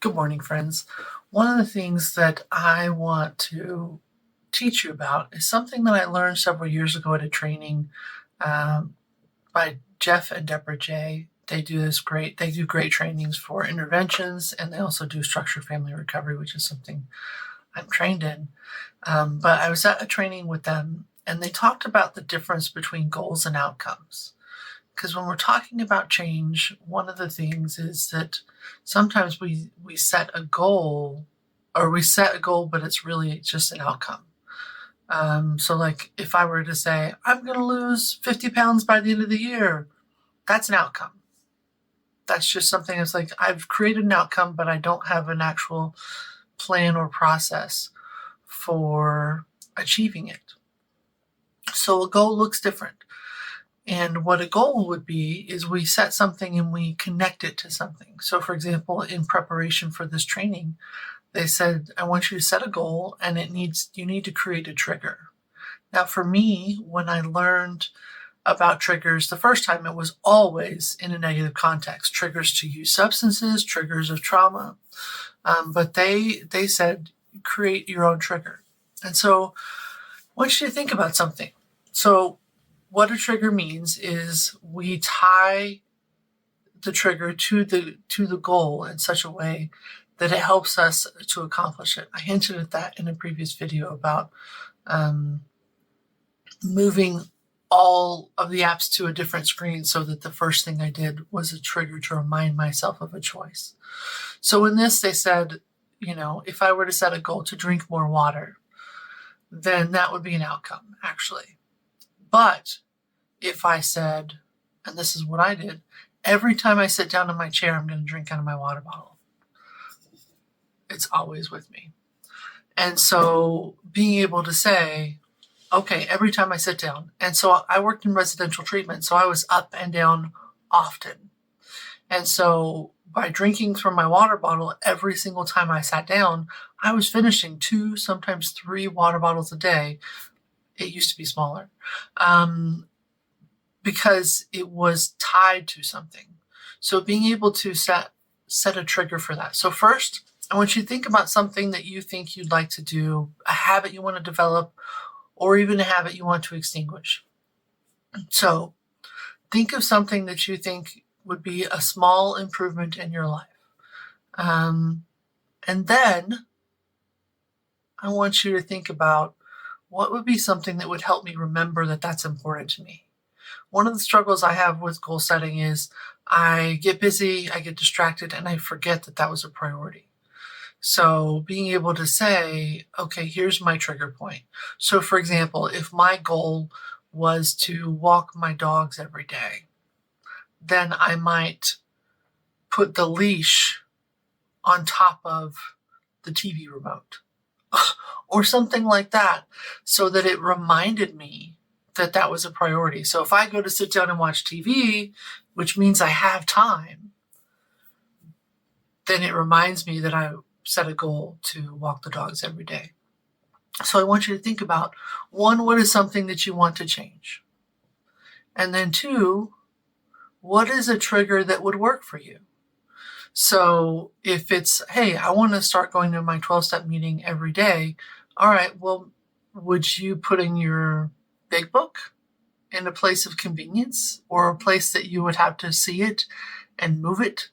Good morning, friends. One of the things that I want to teach you about is something that I learned several years ago at a training um, by Jeff and Deborah J. They do great trainings for interventions, and they also do structured family recovery, which is something I'm trained in. But I was at a training with them, and they talked about the difference between goals and outcomes. Because when we're talking about change, one of the things is that sometimes we set a goal, or we set a goal, but it's really just an outcome. So, like, if I were to say, I'm going to lose 50 pounds by the end of the year, that's an outcome. That's just something that's like, I've created an outcome, but I don't have an actual plan or process for achieving it. So, a goal looks different. And what a goal would be is we set something and we connect it to something. So, for example, in preparation for this training, they said, I want you to set a goal and you need to create a trigger. Now, for me, when I learned about triggers the first time, it was always in a negative context, triggers to use substances, triggers of trauma. But they said, create your own trigger. And so I want you to think about something. So what a trigger means is we tie the trigger to the goal in such a way that it helps us to accomplish it. I hinted at that in a previous video about moving all of the apps to a different screen so that the first thing I did was a trigger to remind myself of a choice. So in this, they said, if I were to set a goal to drink more water, then that would be an outcome, actually. But if I said, and this is what I did, every time I sit down in my chair, I'm going to drink out of my water bottle. It's always with me. And so being able to say, okay, every time I sit down. And so I worked in residential treatment, so I was up and down often. And so by drinking from my water bottle every single time I sat down, I was finishing 2, sometimes 3 water bottles a day. It used to be smaller. Because it was tied to something. So being able to set a trigger for that. So first, I want you to think about something that you think you'd like to do, a habit you want to develop, or even a habit you want to extinguish. So think of something that you think would be a small improvement in your life. And then I want you to think about what would be something that would help me remember that that's important to me. One of the struggles I have with goal setting is I get busy, I get distracted, and I forget that that was a priority. So being able to say, okay, here's my trigger point. So for example, if my goal was to walk my dogs every day, then I might put the leash on top of the TV remote or something like that, so that it reminded me that that was a priority. So if I go to sit down and watch TV, which means I have time, then it reminds me that I set a goal to walk the dogs every day. So I want you to think about, 1, what is something that you want to change? And then 2, what is a trigger that would work for you? So if it's, hey, I want to start going to my 12-step meeting every day, all right, well, would you put in your big book in a place of convenience, or a place that you would have to see it and move it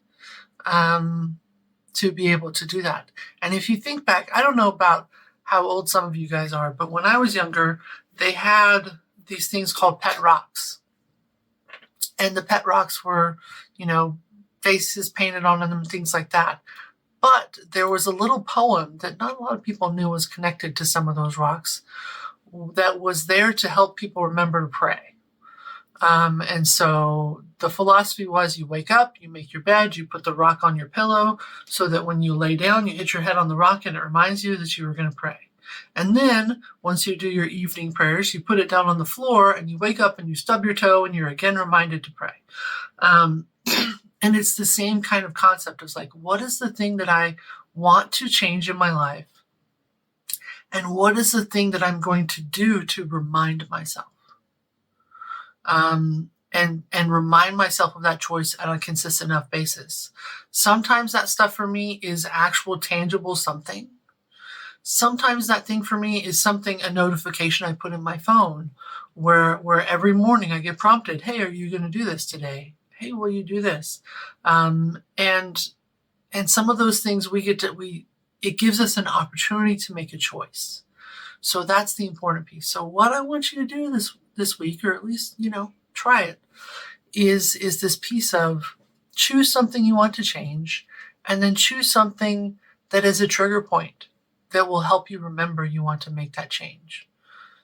to be able to do that? And if you think back, I don't know about how old some of you guys are, but when I was younger, they had these things called pet rocks. And the pet rocks were, faces painted on them, things like that. But there was a little poem that not a lot of people knew was connected to some of those rocks, that was there to help people remember to pray. And so the philosophy was, you wake up, you make your bed, you put the rock on your pillow so that when you lay down, you hit your head on the rock and it reminds you that you were going to pray. And then once you do your evening prayers, you put it down on the floor and you wake up and you stub your toe and you're again reminded to pray. And it's the same kind of concept of like, what is the thing that I want to change in my life? And what is the thing that I'm going to do to remind myself? And and remind myself of that choice on a consistent enough basis. Sometimes that stuff for me is actual tangible something. Sometimes that thing for me is something, a notification I put in my phone where every morning I get prompted, hey, are you going to do this today? Hey, will you do this? And some of those things it gives us an opportunity to make a choice. So that's the important piece. So what I want you to do this week, or at least, try it, is this piece of choose something you want to change, and then choose something that is a trigger point that will help you remember you want to make that change.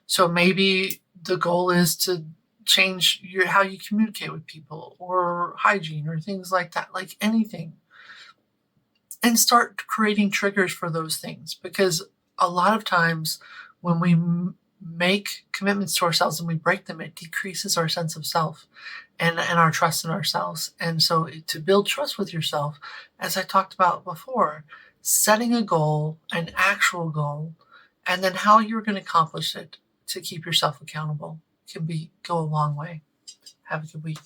So maybe the goal is to change how you communicate with people, or hygiene, or things like that, like anything. And start creating triggers for those things, because a lot of times when we make commitments to ourselves and we break them, it decreases our sense of self and our trust in ourselves. And so to build trust with yourself, as I talked about before, setting a goal, an actual goal, and then how you're going to accomplish it to keep yourself accountable go a long way. Have a good week.